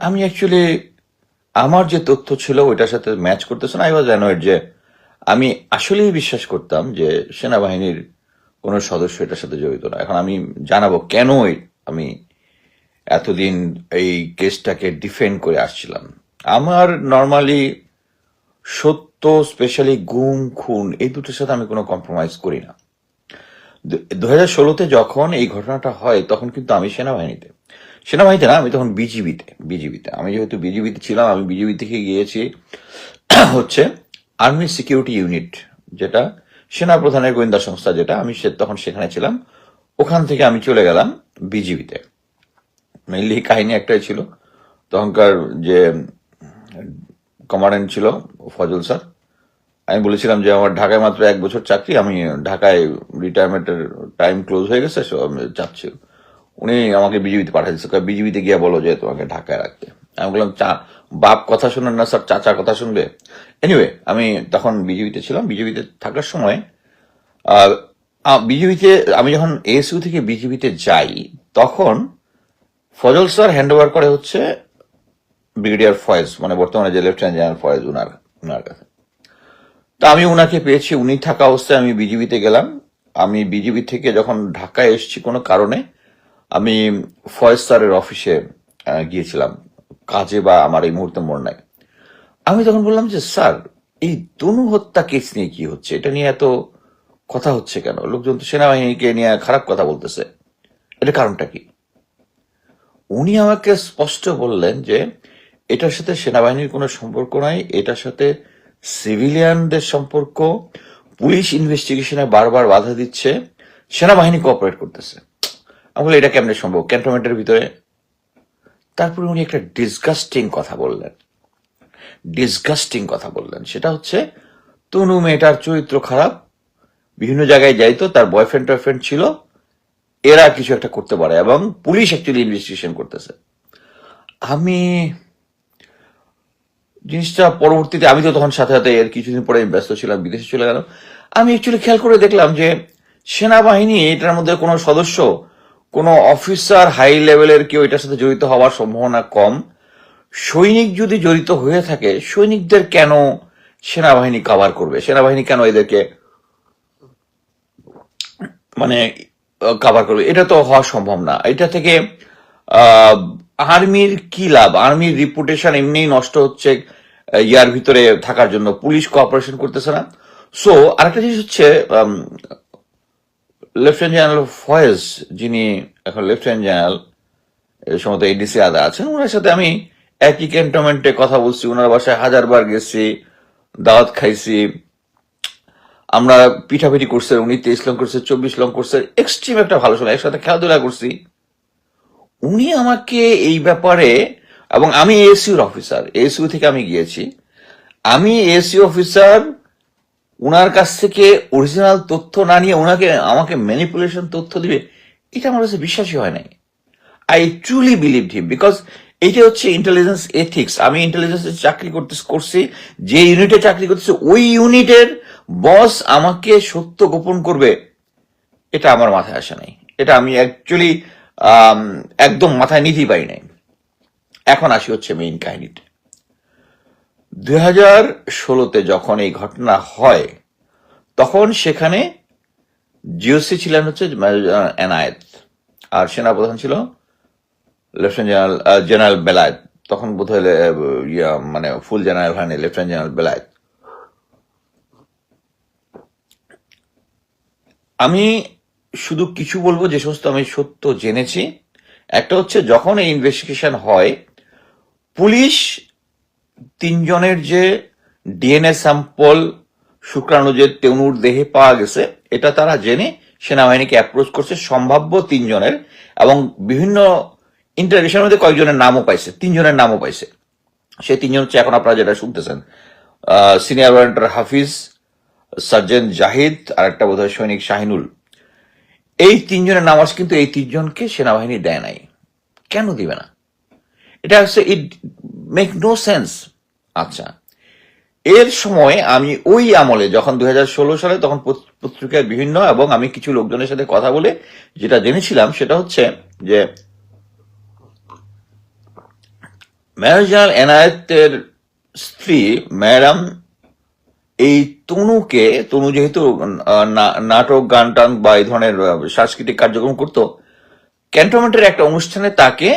আমি অ্যাকচুয়ালি আমার যে তথ্য ছিল ওইটার সাথে ম্যাচ করতেছে না। আই ওয়াজ অ্যানয়েড যে আমি আসলেই বিশ্বাস করতাম যে সেনাবাহিনীর কোনো সদস্য এটার সাথে জড়িত না। এখন আমি জানাবো কেন আমি এতদিন এই কেসটাকে ডিফেন্ড করে আসছিলাম। আমার নর্মালি সত্য, স্পেশালি গুম খুন, এই দুটোর সাথে আমি কোনো কম্প্রোমাইজ করি না। 2016-তে যখন এই ঘটনাটা হয় তখন কিন্তু আমি সেনাবাহিনীতে না, আমি তখন বিজিবিতে আমি যেহেতু বিজিবিতে ছিলাম, আমি বিজিবি থেকে গিয়েছি হচ্ছে আর্মি সিকিউরিটি ইউনিট, যেটা সেনা প্রধানের গোয়েন্দা সংস্থা, যেটা আমি তখন সেখানে ছিলাম। ওখান থেকে আমি চলে গেলাম বিজিবিতে। মেইনলি কাহিনী একটাই ছিল, তখনকার যে কমান্ডেন্ট ছিল ফজল স্যার, আমি বলেছিলাম যে আমার ঢাকায় মাত্র 1 বছর চাকরি, আমি ঢাকায় রিটায়ারমেন্টের টাইম ক্লোজ হয়ে গেছে, আমি চাচ্ছি। উনি আমাকে বিজিবিতে পাঠাইছে, বিজিবিতে গিয়ে বলো যে তোমাকে ঢাকায় রাখতে। আমি বললাম বাপ কথা শুনেন না স্যার, চাচা কথা শুনবে। এনিওয়ে, আমি তখন বিজিবিতে ছিলাম। বিজিবিতে থাকার সময় বিজিবিতে আমি যখন এএসইউ থেকে বিজিবিতে যাই, তখন ফজল স্যার হ্যান্ড ওভার করে হচ্ছে ব্রিগেডিয়ার ফয়েজ, মানে বর্তমানে যে লেফটেন্যান্ট জেনারেল ফয়েজ, উনার কাছে। তা আমি উনাকে পেয়েছি, উনি থাকা অবস্থায় আমি বিজিবিতে গেলাম। আমি বিজিবি থেকে যখন ঢাকায় এসেছি কোনো কারণে, আমি ফয়েজ স্যারের অফিসে গিয়েছিলাম কাজে, বা আমার এই মুহূর্তে মনে নাই। আমি তখন বললাম যে স্যার, এই তনু হত্যা কেস নিয়ে কি হচ্ছে, এটা নিয়ে এত কথা হচ্ছে কেন? লোকজন তো সেনাবাহিনীকে নিয়ে খারাপ কথা বলতেছে, এটা কারণটা কি? উনি আমাকে স্পষ্ট বললেন যে এটার সাথে সেনাবাহিনীর কোনো সম্পর্ক নাই, এটার সাথে সিভিলিয়ানদের সম্পর্ক। পুলিশ ইনভেস্টিগেশনে বারবার বাধা দিচ্ছে, সেনাবাহিনী কোঅপারেট করতেছে। আমি বলি এটা কেমনে সম্ভব ক্যান্টনমেন্টের ভিতরে? তারপরে উনি একটা ডিসগাস্টিং কথা বললেন, সেটা হচ্ছে তনু মেয়েটার চরিত্র খারাপ, বিভিন্ন জায়গায় যাইতো, তার বয়ফ্রেন্ড টয়ফ্রেন্ড ছিল, এরা কিছু একটা করতে পারে, এবং পুলিশ অ্যাকচুয়ালি ইনভেস্টিগেশন করতেছে। আমি জিনিসটা পরবর্তীতে, আমি তো তখন সাথে সাথে এর কিছুদিন পরে ব্যস্ত ছিলাম, বিদেশে চলে গেলাম। আমি অ্যাকচুয়ালি খেয়াল করে দেখলাম যে সেনাবাহিনী এটার মধ্যে কোনো সদস্য, কোনো অফিসার, হাই লেভেলের কেউ এটার সাথে জড়িত হওয়ার সম্ভাবনা কম। সৈনিক যদি জড়িত হয়ে থাকে, সৈনিকদের কেন সেনাবাহিনী কভার করবে? সেনাবাহিনী কেন এদেরকে মানে কভার করবে? এটা তো হওয়া সম্ভব না। এটা থেকে আর্মির কি লাভ? আর্মির রিপুটেশন এমনিই নষ্ট হচ্ছে ইয়ার ভিতরে থাকার জন্য, পুলিশ কোঅপারেশন করতেছে না। সো আরেকটা জিনিস হচ্ছে, লেফটেন্যান্ট জেনারেল ফয়েজ, যিনি এখন লেফটেন্যান্ট জেনারেল, সম্ভবত এডিসি আদা আছেন, ওনার সাথে আমি একই ক্যান্টনমেন্টে কথা বলছি, ওনার বাসায় 1000 বার গেছি, দাওয়াত খাইছি, আমরা পিঠাপিঠি করছে, উনি 23 লং করছে, 24 লং করছে, এক্সট্রিম একটা ভালো সময়, একসাথে খেলাধুলা করছি। উনি আমাকে এই ব্যাপারে, এবং আমি এএসইউর অফিসার, এএসইউ থেকে আমি গিয়েছি, আমি এএসইউ অফিসার, উনার কাছ থেকে অরিজিনাল তথ্য না নিয়ে আমাকে ম্যানিপুলেশন তথ্য দিবে, এটা আমার কাছে বিশ্বাসই হয় নাই। I truly believe him, because এইটা হচ্ছে ইন্টেলিজেন্স এথিক্স। আমি ইন্টেলিজেন্সে চাকরি করছি, যে ইউনিটে চাকরি করতেছি, ওই ইউনিটের বস আমাকে সত্য গোপন করবে, এটা আমার মাথায় আসে নাই। এটা আমি অ্যাকচুয়ালি একদম মাথায় নিতেই পারি নাই। এখন আসি হচ্ছে মেইন কাহিনীতে। 2016-তে যখন এই ঘটনা হয়, তখন সেখানে জিওসি ছিলেন হচ্ছে এনায়েত, আর সেনাপ্রধান ছিল লেফটেন্যান্ট জেনারেল বেলায়েত। তখন বোধ হয় মানে ফুল জেনারেল হয়নি, লেফটেন্যান্ট জেনারেল বেলায়েত। আমি শুধু কিছু বলবো যে সমস্ত আমি সত্য জেনেছি। একটা হচ্ছে, যখন এই ইনভেস্টিগেশন হয়, পুলিশ 3 জনের যে ডিএনএ স্যাম্পল, শুক্রাণু যে তনুর দেহে পাওয়া গেছে, এটা তারা জেনে সেনাবাহিনীকে অ্যাপ্রোচ করছে, সম্ভাব্য 3 জনের, এবং বিভিন্ন ইন্টারভিউশনের মধ্যে কয়েকজনের নামও পাইছে, 3 জনের নামও পাইছে। সেই 3 জন হচ্ছে এখন আপনারা যেটা শুনতেছেন, সিনিয়র ওয়ারেন্টার হাফিজ, সার্জেন্ট জাহিদ, আর একটা বোধহয় সৈনিক শাহিনুল। এই 3 জনের নাম আছে, কিন্তু এই 3 জনকে সেনাবাহিনী দেয় নাই। কেন দিবে না? এটা হচ্ছে, ইট মেক নো সেন্স। আচ্ছা, এর সময় আমি ওই আমলে যখন 2016 সালে, তখন পত্রিকায় বিভিন্ন, এবং আমি কিছু লোকজনের সাথে কথা বলে যেটা জেনেছিলাম, সেটা হচ্ছে যে মেজর জেনারেল এনায়েতের স্ত্রী ম্যাডাম এই তনু যেহেতু নাটক গান টান বা এই ধরনের সাংস্কৃতিক কার্যক্রম করতো, ক্যান্টনমেন্টের একটা অনুষ্ঠানে তাকে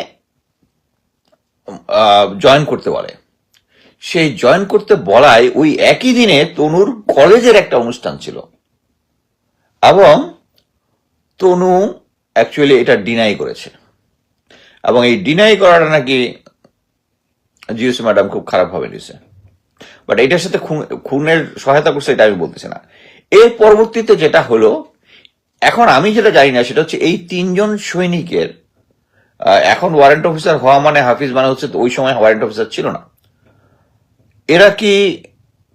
জয়েন করতে বলে। সেই জয়েন করতে বলায় ওই একই দিনে তনুর কলেজের একটা অনুষ্ঠান ছিল, এবং তনু অ্যাকচুয়ালি এটা ডিনাই করেছে, এবং এই ডিনাই করাটা নাকি জিওসি ম্যাডাম খুব খারাপ ভাবে নিছে। বাট এটার সাথে খুনের সহায়তা করছে এটা আমি বলতেছি না। এর পরবর্তীতে যেটা হলো, এখন আমি যেটা জানি না সেটা হচ্ছে এই 3 জন সৈনিকের এখন ওয়ারেন্ট অফিসার হওয়া মানে হাফিজ মানে হচ্ছে, ওই সময় ওয়ারেন্ট অফিসার ছিল না, এরা কি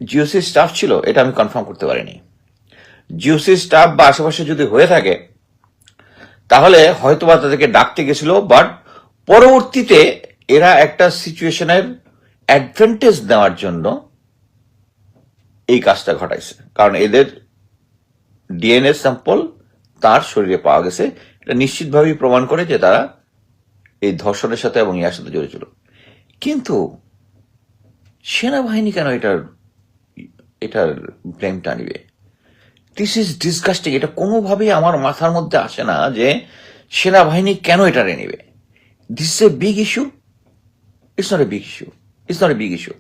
জিওসি স্টাফ ছিল এটা আমি কনফার্ম করতে পারিনি। জিওসি স্টাফ বা আশেপাশে যদি হয়ে থাকে তাহলে হয়তোবা তাদেরকে ডাকতে গেছিল, বাট পরবর্তীতে এরা একটা সিচুয়েশনের অ্যাডভান্টেজ নেওয়ার জন্য এই কাজটা ঘটাইছে, কারণ এদের ডিএনএ স্যাম্পল তার শরীরে পাওয়া গেছে। এটা নিশ্চিতভাবেই প্রমাণ করে যে তারা এই ধর্ষণের সাথে এবং ইয়ার সাথে জড়িত ছিল। কিন্তু সেনাবাহিনী কেন এটার ব্লেমটা নিবে? This is disgusting. এটা কোনোভাবেই আমার মাথার মধ্যে আসে না যে সেনাবাহিনী কেন এটারে নেবে। This is a big issue. It's not a big issue. It's not a big issue.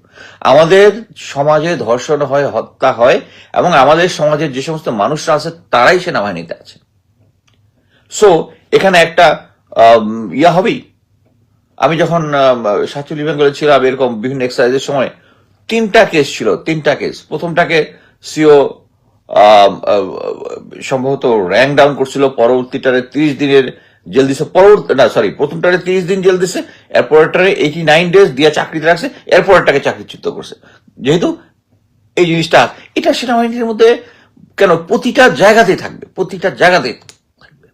আমাদের সমাজে ধর্ষণ হয়, হত্যা হয়, এবং আমাদের সমাজের যে সমস্ত মানুষরা আছে তারাই সেনাবাহিনীতে আছে। সো এখানে একটা ইয়া হবেই। আমি যখন 47 বেঙ্গলে ছিলাম, এরকম বিভিন্ন এক্সারসাইজের সময় 3টা কেস ছিল, 3টা কেস। প্রথমটাকে সিও সম্ভবত র্যাঙ্ক ডাউন করছিল, পরবর্তীটারে 30 দিনের জেল দিছে, প্রথমটারে 30 দিন জেল দিছে, এরপরটারে 89 ডেজ দিয়ে চাকরিতে রাখছে, এরপরটাকে চাকরিচ্যুত করছে। যেহেতু এই জিনিসটা এটা সেনাবাহিনীর মধ্যে কেন প্রতিটা জায়গাতেই থাকবে, প্রতিটা জায়গাতেই থাকবে,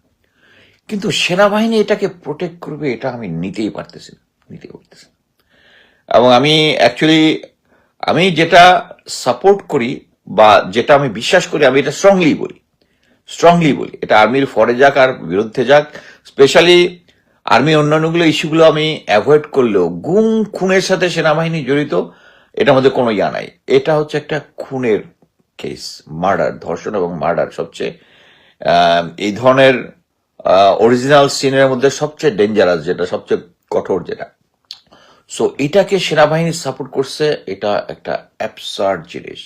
কিন্তু সেনাবাহিনী এটাকে প্রোটেক্ট করবে এটা আমি নিতেই পারতেছি না। এবং আমি অ্যাকচুয়ালি আমি যেটা সাপোর্ট করি বা যেটা আমি বিশ্বাস করি, আমি এটা স্ট্রংলি বলি, এটা আর্মির ফরে যাক আর বিরুদ্ধে যাক, স্পেশালি আর্মি অন্যান্যগুলো ইস্যুগুলো আমি অ্যাভয়েড করলেও গুম খুনের সাথে সেনাবাহিনী জড়িত এটার মধ্যে কোনো ইয়া নাই। এটা হচ্ছে একটা খুনের কেস, মার্ডার, ধর্ষণ এবং মার্ডার সবচেয়ে এই ধরনের অরিজিনাল সিনের মধ্যে সবচেয়ে ডেঞ্জারাস, যেটা সবচেয়ে কঠোর যেটা। সো এটাকে সেনাবাহিনী সাপোর্ট করছে, এটা একটা অ্যাবসার্ড জিনিস।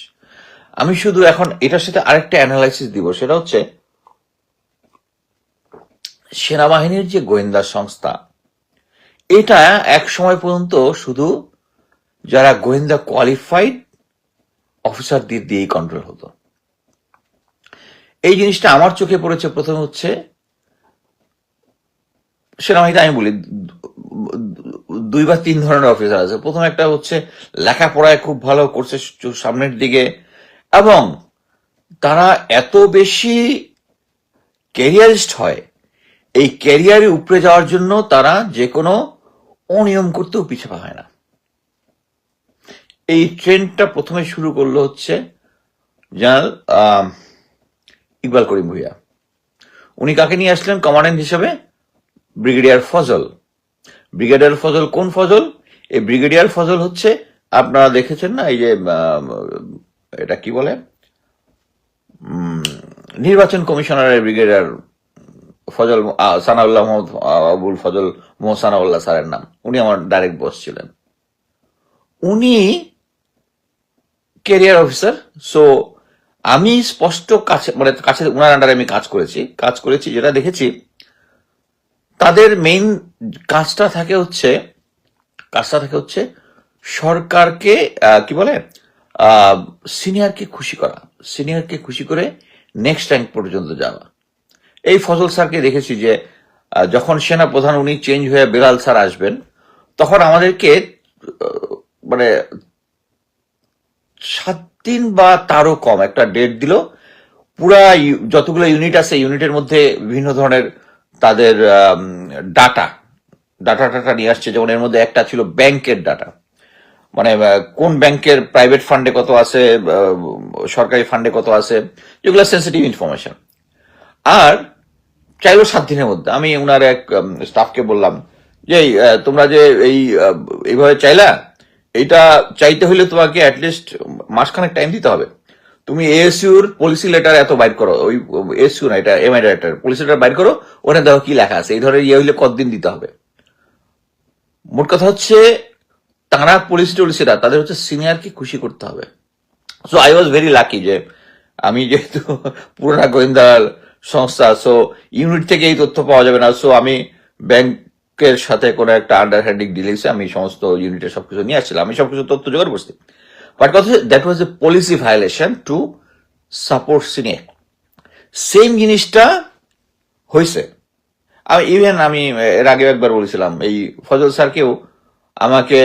আমি শুধু এখন এটার সাথে আরেকটা অ্যানালাইসিস দিব, সেটা হচ্ছে সেনাবাহিনীর যে গোয়েন্দা সংস্থা, এটা এক সময় পর্যন্ত শুধু যারা গোয়েন্দা কোয়ালিফাইড অফিসারদের দিয়েই কন্ট্রোল হতো। এই জিনিসটা আমার চোখে পড়েছে। প্রথমে হচ্ছে সেনাবাহিনীতে আমি বলি 2 বা 3 ধরনের অফিসার আছে। প্রথম একটা হচ্ছে লেখাপড়ায় খুব ভালো করছে সামনের দিকে, এবং তারা এত বেশি ক্যারিয়ারিস্ট হয়, এই ক্যারিয়ারে উপরে যাওয়ার জন্য তারা যে কোনো অনিয়ম করতেও পিছপা হয় না। এই ট্রেন্ডটা প্রথমে শুরু করলো হচ্ছে জেনারেল ইকবাল করিম ভুইয়া। উনি কাকে নিয়ে আসলেন কমান্ড্যান্ট হিসেবে? ব্রিগেডিয়ার ফজল। কোন ফজল? এই ব্রিগেডিয়ার ফজল হচ্ছে, আপনারা দেখেছেন না, এই যে এটা কি বলে, নির্বাচন কমিশনারের ব্রিগেডিয়ার ফজল, সানাউল্লাহ মোহাম্মদ আবুল ফজল মোহাম্মদ সানাউল্লাহ স্যারের নাম। উনি আমার ডাইরেক্ট বস ছিলেন, উনি ক্যারিয়ার অফিসার। সো আমি স্পষ্ট কাছে উনার আন্ডারে আমি কাজ করেছি, যেটা দেখেছি তাদের মেইন কাজটা থাকে হচ্ছে সরকারকে কি বলে, সিনিয়রকে খুশি করে নেক্সট র্যাঙ্ক পর্যন্ত যাওয়া। এই ফজল স্যারকে দেখেছি যে যখন সেনা প্রধান উনি চেঞ্জ হয়ে বেলাল স্যার আসবেন, তখন আমাদেরকে মানে 7 দিন বা তারও কম একটা ডেট দিল, পুরা যতগুলো ইউনিট আছে ইউনিটের মধ্যে বিভিন্ন ধরনের তাদের ডাটা নিয়ে আসছে। যেমন এর মধ্যে একটা ছিল ব্যাংকের ডাটা, মানে কোন ব্যাংকের প্রাইভেট ফান্ডে কত আছে, সরকারি ফান্ডে কত আছে, যেগুলো সেন্সিটিভ ইনফরমেশন। আর চাইলো 7 দিনের মধ্যে। আমি ওনার এক স্টাফকে বললাম যে তোমরা যে এইভাবে চাইলা, এটা চাইতে হলে তোমাকে অ্যাটলিস্ট মাসখানেক টাইম দিতে হবে। তুমি এএসইউর পলিসি লেটার এত বাইর করো, ওই এসইউ না, এটা এমআই লেটার, পলিসি লেটার বাইর করো, ওখানে দেখো কি লেখা আছে, এই ধরনের হইলে কতদিন দিতে হবে। মোট কথা হচ্ছে তারা টলিসিরা তাদের হচ্ছে সিনিয়রকে খুশি করতে হবে। So I was very lucky যে আমি যেহেতু পুরোনো গোয়েন্দা সংস্থা, সো ইউনিট থেকে এই তথ্য পাওয়া যাবে না, সো আমি ব্যাংকের সাথে কোনো একটা আন্ডারহ্যান্ডিং ডিলিংসে আমি সমস্ত ইউনিটের সবকিছু নিয়ে আসছিলাম, আমি সবকিছু তথ্য জোগাড় করছি। বাট কথা that was A policy violation to support senior. Same জিনিসটা হয়েছে। আমি এর আগে একবার বলেছিলাম, এই ফজল স্যারকেও আমাকে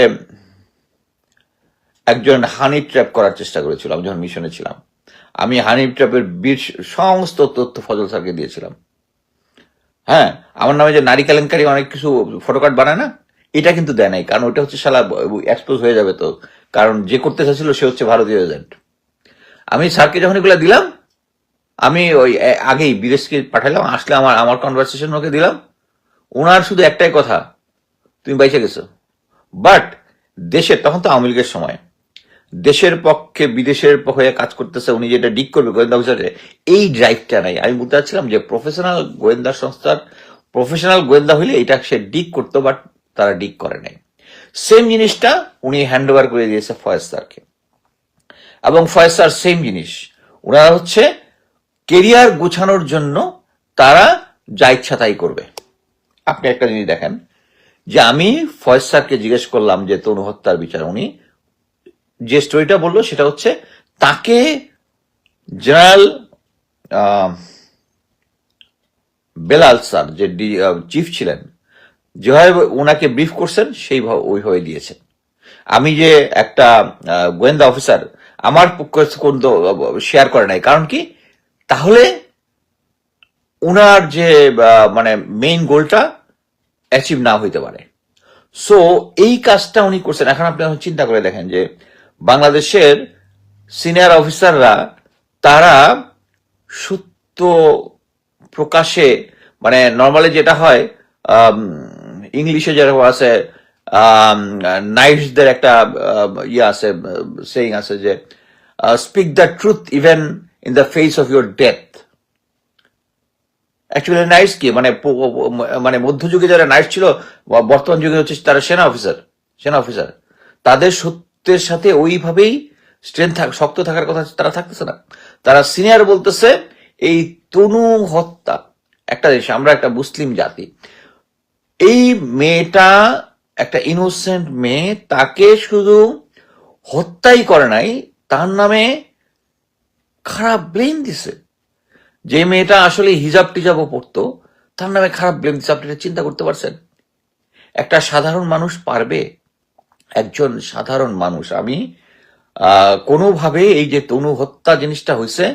একজন হানি ট্র্যাপ করার চেষ্টা করেছিল, আমি যখন মিশনে ছিলাম। আমি হানি ট্র্যাপের সমস্ত তথ্য ফজল স্যারকে দিয়েছিলাম। হ্যাঁ, আমার নামে যে নারী কেলেঙ্কারি অনেক কিছু ফটোকার্ড বানায় না, এটা কিন্তু দেয় নাই, কারণ ওটা হচ্ছে শালা এক্সপোজ হয়ে যাবে তো, কারণ যে করতে চাচ্ছিল সে হচ্ছে ভারতীয় এজেন্ট। আমি স্যারকে যখন এগুলো দিলাম, আমি ওই আগেই বিদেশকে পাঠালাম, আসলে আমার আমার কনভারসেশন ওকে দিলাম। ওনার শুধু একটাই কথা, তুমি বাইচে গেছো। বাট দেশের, তখন তো আওয়ামী লীগের সময়, দেশের পক্ষে বিদেশের হয়ে কাজ করতেছে, উনি যেটা ডিক করবে গোয়েন্দা অফিসারে, এই ড্রাইভটা নাই। আমি বলতে চাচ্ছিলাম যে প্রফেশনাল গোয়েন্দা সংস্থার প্রফেশনাল গোয়েন্দা হইলে এটা সে ডিক করতো, বাট তারা ডিক করে নাই। সেম জিনিসটা উনি হ্যান্ড ওভার করে দিয়েছে ফয়েজ স্যারকে, এবং ফয়েজ স্যার সেম জিনিস, ওনারা হচ্ছে কেরিয়ার গোছানোর জন্য তারা যা ইচ্ছা তাই করবে। আপনি একটা জিনিস দেখেন, যে আমি ফয়েজ স্যারকে জিজ্ঞেস করলাম যে তনু হত্যার বিচার, উনি যে স্টোরিটা বললো সেটা হচ্ছে তাকে জেনারেল বেলাল স্যার যে চিফ ছিলেন, যেভাবে ওনাকে ব্রিফ করছেন সেই ওইভাবে দিয়েছেন। আমি যে একটা গোয়েন্দা অফিসার, আমার পক্ষে শেয়ার করে নাই, কারণ কি, তাহলে ওনার যে মানে মেইন গোলটা অ্যাচিভ না হইতে পারে। সো এই কাজটা উনি করছেন। এখন আপনি চিন্তা করে দেখেন যে বাংলাদেশের সিনিয়র অফিসাররা তারা সত্য প্রকাশে, মানে নর্মালি যেটা হয়, ইংলিশে যেরকম আছে, নাইটসদের একটা ইয়ে আছে, সেইং আছে যে speak the truth even in the face of your death. Actually knights কি, মানে মধ্যযুগে যারা নাইট ছিল, বর্তমান যুগে হচ্ছে তারা সেনা অফিসার, তাদের সত্যের সাথে ওইভাবেই শক্ত থাকার কথা তারা থাকতেছে না। তারা সিনিয়র বলতেছে এই তনু হত্যা, একটা দেশ, আমরা একটা মুসলিম জাতি, এই মেয়েটা একটা ইনোসেন্ট মেয়ে, তাকে শুধু হত্যাই করে নাই, তার নামে খারাপ ব্লেম দিছে। যে মেয়েটা আসলে হিজাব টিজাবও পড়তো, তার নামে খারাপ ব্লেম দিচ্ছে। আপনি চিন্তা করতে পারছেন? একটা সাধারণ মানুষ পারবে? একজন সাধারণ মানুষ। আমি কোনোভাবে এই যে তনু হত্যা জিনিসটা হয়েছে,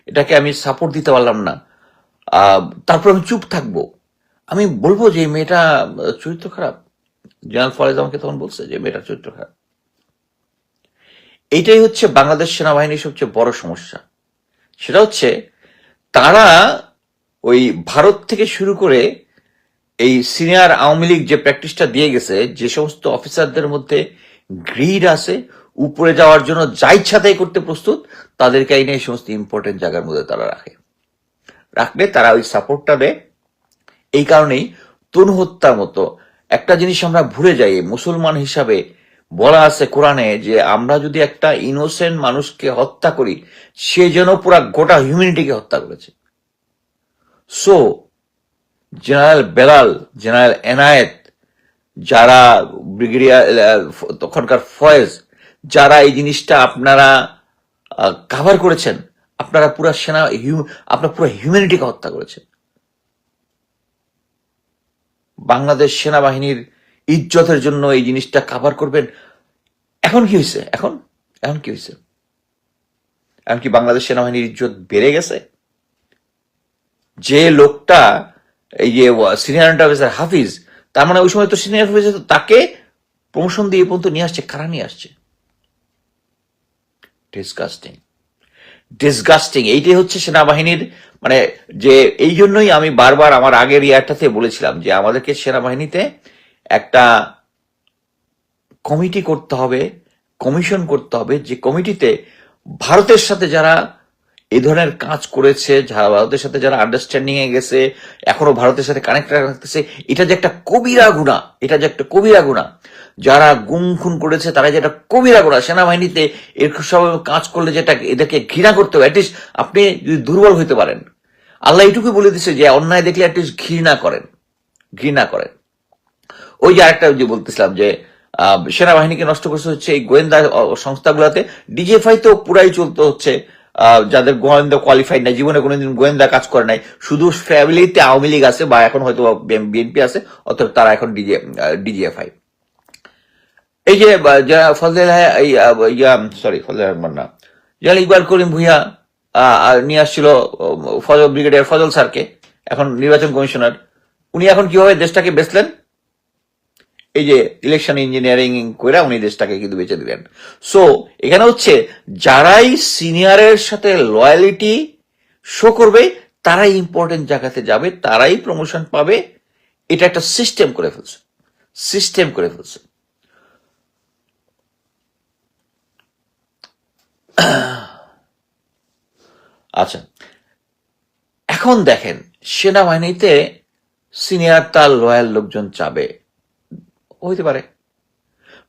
এটাকে আমি সাপোর্ট দিতে পারলাম না। তারপর আমি চুপ থাকবো? আমি বলবো যে মেয়েটা চরিত্র খারাপ? জেনারেল ফয়েজ আমাকে তখন বলছে যে মেয়েটার চরিত্র খারাপ। এইটাই হচ্ছে বাংলাদেশ সেনাবাহিনীর সবচেয়ে বড় সমস্যা। সেটা হচ্ছে তারা ওই ভারত থেকে শুরু করে এই সিনিয়র আওয়ামী লীগ যে প্র্যাকটিসটা দিয়ে গেছে, যে সমস্ত অফিসারদের মধ্যে গ্রিড আছে, উপরে যাওয়ার জন্য যা ইচ্ছা তাই করতে প্রস্তুত, তাদেরকে আইনে এই সমস্ত ইম্পর্টেন্ট জায়গার মধ্যে তারা রাখলে তারা ওই সাপোর্টটা দেয়। এই কারণেই তনু হত্যার মতো একটা জিনিস আমরা ভুলে যাই। মুসলমান হিসাবে বলা আছে কোরআনে যে আমরা যদি একটা ইনোসেন্ট মানুষকে হত্যা করি, সে যেন পুরা গোটা হিউম্যানিটিকে হত্যা করেছে। So general Belal, general Enayet, যারা ব্রিগেডিয়ার তখনকার ফয়েজ, যারা এই জিনিসটা আপনারা কাভার করেছেন, আপনারা পুরা আপনার পুরো হিউম্যানিটিকে হত্যা করেছেন। বাংলাদেশ সেনাবাহিনীর ইজ্জতের জন্য এই জিনিসটা কাভার করবেন? এখন কি হয়েছে? এখন কি হয়েছে? এখন কি বাংলাদেশ সেনাবাহিনীর ইজ্জত বেড়ে গেছে? যে লোকটা এই যে সিনিয়র অফিসার হাফিজ, তার মানে ওই সময় তো সিনিয়র অফিসার, তাকে প্রমোশন দিয়ে পর্যন্ত নিয়ে আসছে। কারা নিয়ে আসছে? ডিসগাস্টিং। এইটাই হচ্ছে সেনাবাহিনীর, মানে যে এই জন্যই আমি বারবার আমার আগের ইয়ারটাতে বলেছিলাম যে আমাদেরকে সেনাবাহিনীতে একটা কমিটি করতে হবে, কমিশন করতে হবে, যে কমিটিতে ভারতের সাথে যারা এই ধরনের কাজ করেছে, যারা ভারতের সাথে যারা আন্ডারস্ট্যান্ডিং এ গেছে, এখনো ভারতের সাথে কানেক্টেড রাখতেছে, এটা যে একটা কবিরা গুনাহ, এটা যে একটা কবিরা গুনাহ। যারা গুম খুন করেছে তারা যে একটা কবিরা গুনাহ। সেনাবাহিনীতে এর সব কাজ করলে যেটা এদেরকে ঘৃণা করতে হবে। অ্যাটলিস্ট আপনি যদি দুর্বল হইতে পারেন, আল্লাহ এটুকু বলে দিচ্ছে যে অন্যায় দেখলে অ্যাটলিস্ট ঘৃণা করেন, ঘৃণা করেন। ওই যে আরেকটা যে বলতেছিলাম যে সেনাবাহিনীকে নষ্ট করতে হচ্ছে এই গোয়েন্দা সংস্থাগুলোতে, ডিজিএফআই তো পুরাই চলতে হচ্ছে যাদের গোয়েন্দা কোয়ালিফাইড নাই, জীবনে কোনোদিন গোয়েন্দা কাজ করে নাই, শুধু ফ্যামিলিতে আওয়ামী লীগ আছে বা এখন হয়তো বিএনপি আছে, অর্থাৎ তারা এখন ডিজিএফআই। এই যে যারা ফজল ফজল রহমান না, যারা ইকবাল করিম ভুইয়া নিয়ে আসছিল ব্রিগেডিয়ার ফজল স্যারকে, এখন নির্বাচন কমিশনার, উনি এখন কিভাবে দেশটাকে বেচলেন? এই যে ইলেকশন ইঞ্জিনিয়ারিং করে উনি দেশটাকে কিন্তু বেঁচে দিলেন। সো এখানে হচ্ছে যারাই সিনিয়রের সাথে লয়ালিটি শো করবে তারাই ইম্পর্টেন্ট জায়গাতে যাবে, তারাই প্রমোশন পাবে। এটা একটা সিস্টেম করে ফেলছে, সিস্টেম করে ফেলছে। আচ্ছা, এখন দেখেন সেনাবাহিনীতে সিনিয়র তার লয়াল লোকজন চাবে, হইতে পারে,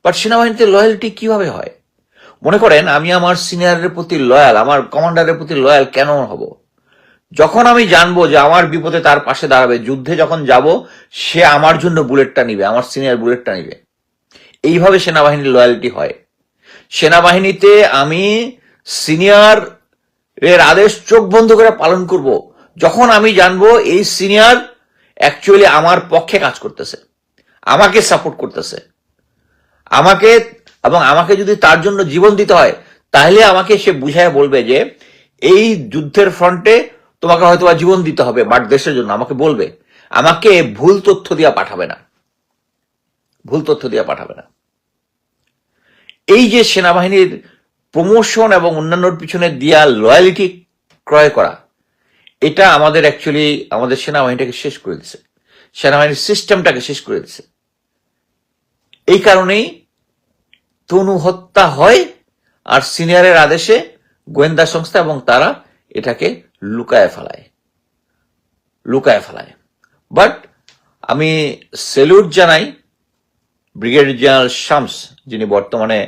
বাট সেনাবাহিনীতে লয়ালিটি কিভাবে হয়? মনে করেন আমি আমার সিনিয়রের প্রতি লয়াল, আমার কমান্ডারের প্রতি লয়াল কেন হব? যখন আমি জানবো যে আমার বিপদে তার পাশে দাঁড়াবে, যুদ্ধে যখন যাব সে আমার জন্য বুলেটটা নিবে, আমার সিনিয়র বুলেটটা নিবে। এইভাবে সেনাবাহিনীর লয়ালিটি হয়। সেনাবাহিনীতে আমি সিনিয়র এর আদেশ চোখ বন্ধ করে পালন করব যখন আমি জানবো এই সিনিয়র অ্যাকচুয়ালি আমার পক্ষে কাজ করতেছে, আমাকে সাপোর্ট করতেছে, আমাকে, এবং আমাকে যদি তার জন্য জীবন দিতে হয় তাহলে আমাকে সে বুঝায় বলবে যে এই যুদ্ধের ফ্রন্টে তোমাকে হয়তো জীবন দিতে হবে, বাট দেশের জন্য আমাকে বলবে, আমাকে ভুল তথ্য দিয়া পাঠাবে না, ভুল তথ্য দিয়া পাঠাবে না। এই যে সেনাবাহিনীর প্রমোশন এবং অন্যান্যর পিছনে দিয়া লয়ালিটি ক্রয় করা, এটা আমাদের অ্যাকচুয়ালি আমাদের সেনাবাহিনীটাকে শেষ করে দিচ্ছে, সেনাবাহিনীর সিস্টেমটাকে শেষ করে দিচ্ছে। এই কারণেই তনু হত্যা হয়, আর সিনিয়রের আদেশে গোয়েন্দা সংস্থা এবং তারা এটাকে লুকায় ফেলায়, লুকায় ফেলায়। বাট আমি সেলুট জানাই ব্রিগেডিয়ার জেনারেল শামস, যিনি বর্তমানে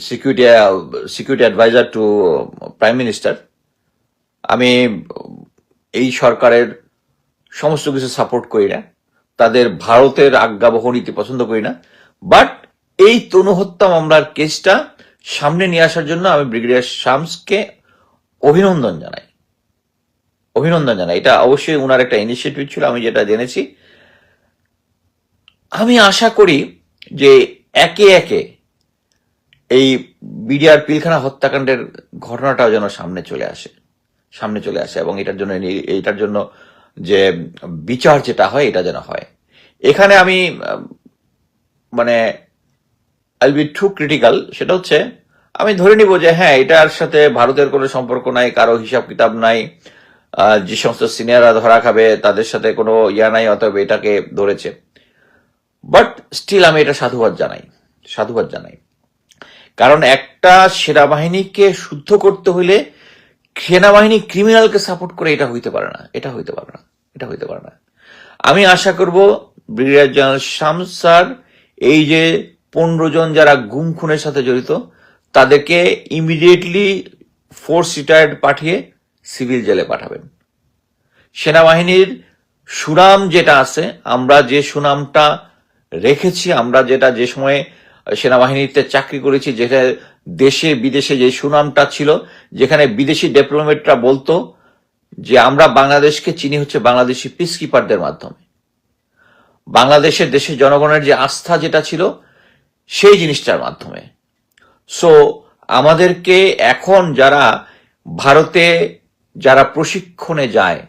security advisor to prime minister. আমি এই সরকারের সমস্ত কিছু সাপোর্ট করি না, তাদের ভারতের আজ্ঞাবহ নীতি পছন্দ করি না, বাট এই তনু হত্যা মামলার কেসটা সামনে নিয়ে আসার জন্য আমি ব্রিগেডিয়ার শামসকে অভিনন্দন জানাই, অভিনন্দন জানাই। এটা অবশ্যই উনার একটা ইনিশিয়েটিভ ছিল, আমি যেটা জেনেছি। আমি আশা করি যে একে একে এই বিডিআর পিলখানা হত্যাকাণ্ডের ঘটনাটাও যেন সামনে চলে আসে, সামনে চলে আসে, এবং এটার জন্য যে বিচার যেটা হয় এটা যেন হয়। এখানে আমি মানে আইল বি টু ক্রিটিক্যাল, সেটা হচ্ছে আমি ধরে নিব যে হ্যাঁ এটার সাথে ভারতের কোনো সম্পর্ক নাই, কারো হিসাব কিতাব নাই, যে সমস্ত সিনিয়ররা ধরা খাবে তাদের সাথে কোনো ইয়া নাই, অতএব এটাকে ধরেছে। বাট স্টিল আমি এটা সাধুবাদ জানাই, সাধুবাদ জানাই। কারণ একটা সেনাবাহিনীকে শুদ্ধ করতে হইলে সেনাবাহিনী ক্রিমিনালকে সাপোর্ট করে এটা হইতে পারে না, এটা হইতে পারে না, এটা হইতে পারে না। আমি আশা করব ব্রিগেডিয়ার জেনারেল শামস স্যার এই যে 15 জন যারা গুম খুনের সাথে জড়িত তাদেরকে ইমিডিয়েটলি ফোর্স রিটায়ার্ড পাঠিয়ে সিভিল জেলে পাঠাবেন। সেনাবাহিনীর সুনাম যেটা আছে, আমরা যে সুনামটা রেখেছি, আমরা যেটা যে সময়ে সেনাবাহিনীতে চাকরি করেছি, যেটা দেশে বিদেশে যে সুনামটা ছিল, যেখানে বিদেশি ডিপ্লোমেটরা বলতো যে আমরা বাংলাদেশকে চিনি হচ্ছে বাংলাদেশি পিস কিপারদের মাধ্যমে, বাংলাদেশের দেশের জনগণের যে আস্থা যেটা ছিল সেই জিনিসটার মাধ্যমে। সো আমাদেরকে এখন যারা ভারতে যারা প্রশিক্ষণে যায়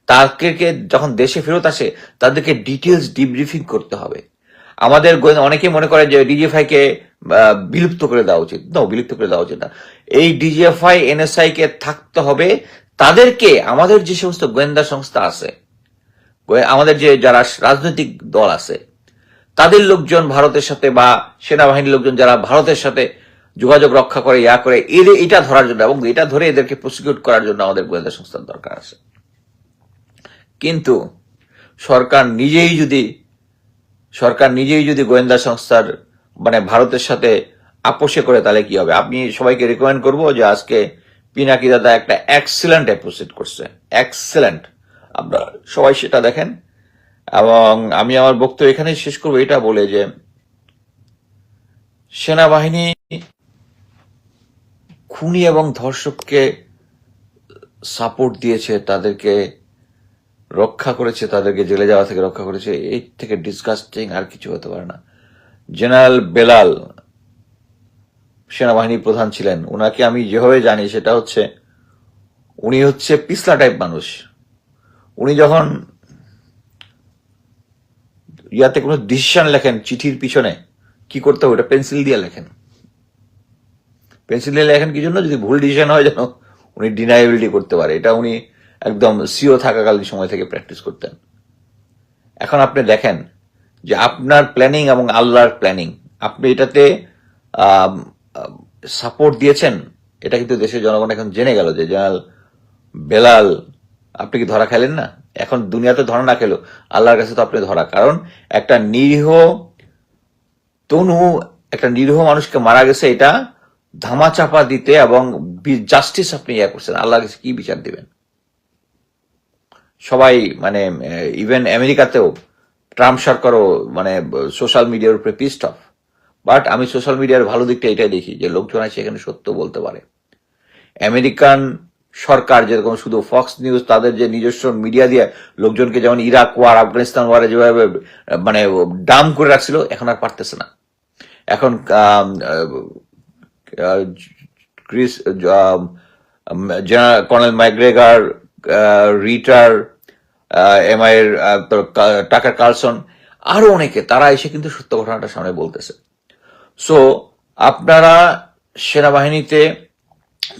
তাদেরকে যখন দেশে ফেরত আসে তাদেরকে ডিটেলস ডিব্রিফিং করতে হবে। আমাদের অনেকে মনে করে যে ডিজিএফআই কে বিলুপ্ত করে দেওয়া উচিত, না, বিলুপ্ত করে দেওয়া উচিত না। এই ডিজিএফআই এনএসআই কে থাকতে হবে, তাদেরকে আমাদের যে সমস্ত গোয়েন্দা সংস্থা আছে, আমাদের যে যারা রাজনৈতিক দল আছে তাদের লোকজন ভারতের সাথে বা সেনাবাহিনীর লোকজন যারা ভারতের সাথে যোগাযোগ রক্ষা করে করে এদের এটা ধরার জন্য এবং এটা ধরে এদেরকে প্রসিকিউট করার জন্য আমাদের গোয়েন্দা সংস্থার দরকার আছে। কিন্তু সরকার নিজেই যদি গোয়েন্দা সংস্থার মানে ভারতের সাথে আপোষে করে তাহলে কি হবে? আপনি সবাইকে রিকমেন্ড করবো যে আজকে পিনাকি দাদা একটা এক্সিলেন্ট এপিসোড করছে, এক্সিলেন্ট, আপনারা সবাই সেটা দেখেন। এবং আমি আমার বক্তব্য এখানে শেষ করবো এটা বলে যে সেনাবাহিনী খুনি এবং ধর্ষককে সাপোর্ট দিয়েছে, তাদেরকে রক্ষা করেছে, তাদেরকে জেলে যাওয়া থেকে রক্ষা করেছে, এর থেকে ডিসগাস্টিং আর কিছু হতে পারে না। জেনারেল বেলাল সেনাবাহিনী প্রধান ছিলেন, উনাকে আমি যেভাবে জানি সেটা হচ্ছে উনি হচ্ছে পিছলা টাইপ মানুষ। উনি যখন ইয়াতে কোনো ডিসিশন লেখেন চিঠির পিছনে কি করতে হবে ওটা পেন্সিল দিয়ে লেখেন। পেন্সিল দিয়ে লেখেন কি জন্য? যদি ভুল ডিসিশন হয় যেন উনি ডিনাইবিলিটি করতে পারে। এটা উনি একদম সিও থাকাকালীন সময় থেকে প্র্যাকটিস করতেন। এখন আপনি দেখেন যে আপনার প্ল্যানিং এবং আল্লাহর প্ল্যানিং, আপনি এটাতে সাপোর্ট দিয়েছেন, এটা কিন্তু দেশের জনগণ এখন জেনে গেল যে জেনারেল বেলাল আপনি কি ধরা খেলেন না? এখন দুনিয়াতে ধরা না খেলো আল্লাহর কাছে তো আপনি ধরা, কারণ একটা নিরীহ তনু, একটা নিরীহ মানুষকে মারা গেছে এটা ধামাচাপা দিতে এবং জাস্টিস আপনি ইয়া করছেন, আল্লাহর কাছে কি বিচার দিবেন? সবাই মানে ইভেন আমেরিকাতেও ট্রাম্প সরকারও মানে সোশ্যাল মিডিয়ার উপরে পিস্ট অফ। বাট আমি সোশ্যাল মিডিয়ার ভালো দিকটা এটাই দেখি যে লোকজন আছে এখানে সত্য বলতে পারে। আমেরিকান সরকার যেরকম শুধু ফক্স নিউজ তাদের যে নিজস্ব মিডিয়া দিয়ে লোকজনকে যেমন ইরাক ওয়ার, আফগানিস্তান ওয়ারে যেভাবে মানে ডাম করে রাখছিল, এখন আর পারতেছে না। এখন ক্রিস কর্নেল ম্যাকগ্রেগার, রিটার, এমআই এর টাকার কার্লসন, আরো অনেকে, তারা এসে কিন্তু সত্য ঘটনাটা সামনে বলতেছে। সো আপনারা সেনাবাহিনীতে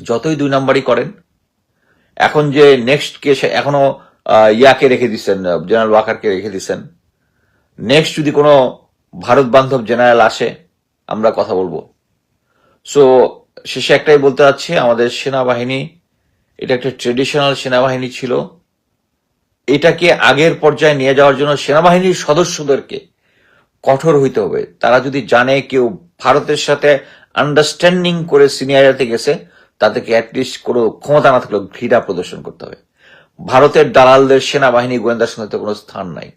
যতই 2 নাম্বারই করেন, এখন যে নেক্সট কেস এখনো ইয়াকে রেখে দিচ্ছেন, জেনারেল ওয়াকারকে রেখে দিচ্ছেন, নেক্সট যদি কোনো ভারত বান্ধব জেনারেল আসে আমরা কথা বলবো। সো শেষে একটাই বলতে চাচ্ছি, আমাদের সেনাবাহিনী এটা একটা ট্রেডিশনাল সেনাবাহিনী ছিল। এটাকে আগের পর্যায়ে নিয়ে যাওয়ার জন্য সেনাবাহিনীর সদস্যদেরকে কঠোর হইতে হবে। তারা যদি জানে কেউ ভারতের সাথে আন্ডারস্ট্যান্ডিং করে সিনিয়রিটি গেছে, তাদেরকে অ্যাটলিস্ট কোনো ক্ষমতা না থাকলেও ঘৃণা প্রদর্শন করতে হবে। ভারতের দালালদের সেনাবাহিনী গোয়েন্দা সংস্থাতে কোনো স্থান নাই।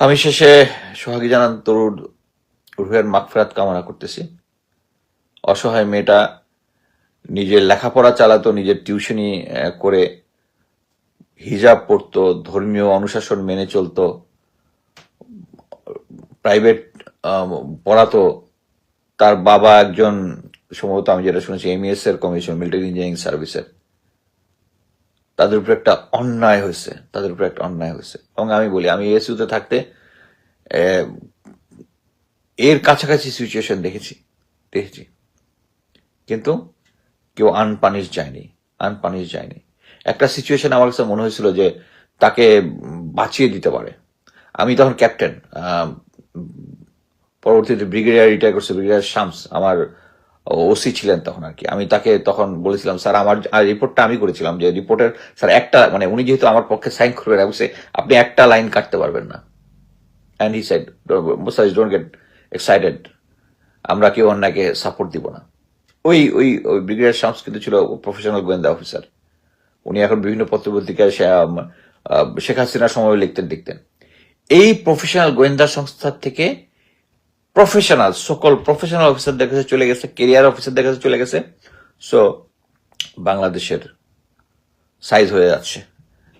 আমি শেষে সোহাগী জানান তরুর রুহের মাগফিরাত কামনা করতেছি। অসহায় মেয়েটা নিজের লেখাপড়া চালাতো, নিজের টিউশনি করে হিজাব পড়তো, ধর্মীয় অনুশাসন মেনে চলতো, প্রাইভেট পড়াতো। তার বাবা একজন, সম্ভবত আমি যেটা শুনেছি, এমইএস এর কমিশন, মিলিটারি ইঞ্জিনিয়ারিং সার্ভিসের। তাদের উপর একটা অন্যায় হয়েছে, এবং আমি বলি আমি এসইউতে থাকতে এর কাছাকাছি সিচুয়েশন দেখেছি, কিন্তু কেউ আনপানিশ যায়নি। একটা সিচুয়েশন আমার কাছে মনে হয়েছিল যে তাকে বাঁচিয়ে দিতে পারে। আমি তখন ক্যাপ্টেন, পরবর্তীতে ব্রিগেডিয়ার রিটায়ার করছে, ব্রিগেডিয়ার শামস আমার ওসি ছিলেন তখন আর কি। আমি তাকে তখন বলেছিলাম, স্যার আমার রিপোর্টটা আমি করেছিলাম, যে রিপোর্টের স্যার একটা মানে উনি যেহেতু আমার পক্ষে সাইন করবেন, আপনি একটা লাইন কাটতে পারবেন না। And he said, Mustafiz don't get excited, আমরা কেউ অন্যকে সাপোর্ট দিব না। ওই ওই ওই ব্রিগেডিয়ার শামস কিন্তু ছিল প্রফেশনাল গোয়েন্দা অফিসার। উনি এখন বিভিন্ন পত্রপত্রিকায় শেখ হাসিনার সময় লিখতেন। এই প্রফেশনাল গোয়েন্দা সংস্থার থেকে সকল প্রফেশনাল অফিসারদের কাছে চলে গেছে, কেরিয়ার অফিসারদের কাছে চলে গেছে। সো বাংলাদেশের সাইজ হয়ে যাচ্ছে।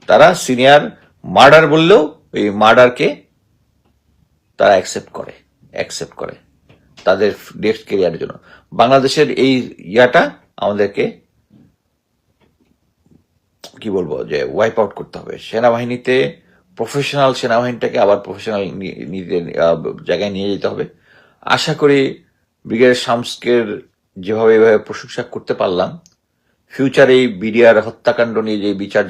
তারা সিনিয়র মার্ডার বললেও ওই মার্ডারকে তারা অ্যাকসেপ্ট করে তাদের নেক্সট কেরিয়ারের জন্য। বাংলাদেশের এই ইয়াটা আমাদেরকে কি বলবো যে ওয়াইপ আউট করতে হবে। সেনাবাহিনীতে প্রফেশনাল সেনাবাহিনীটাকে আবার প্রফেশনাল জায়গায় নিয়ে যেতে হবে। আশা করি ব্রিগেডিয়ার শামসকের যেভাবে এভাবে প্রশংসা করতে পারলাম, ফিউচারে এই বিডিআর হত্যাকাণ্ড নিয়ে যে বিচার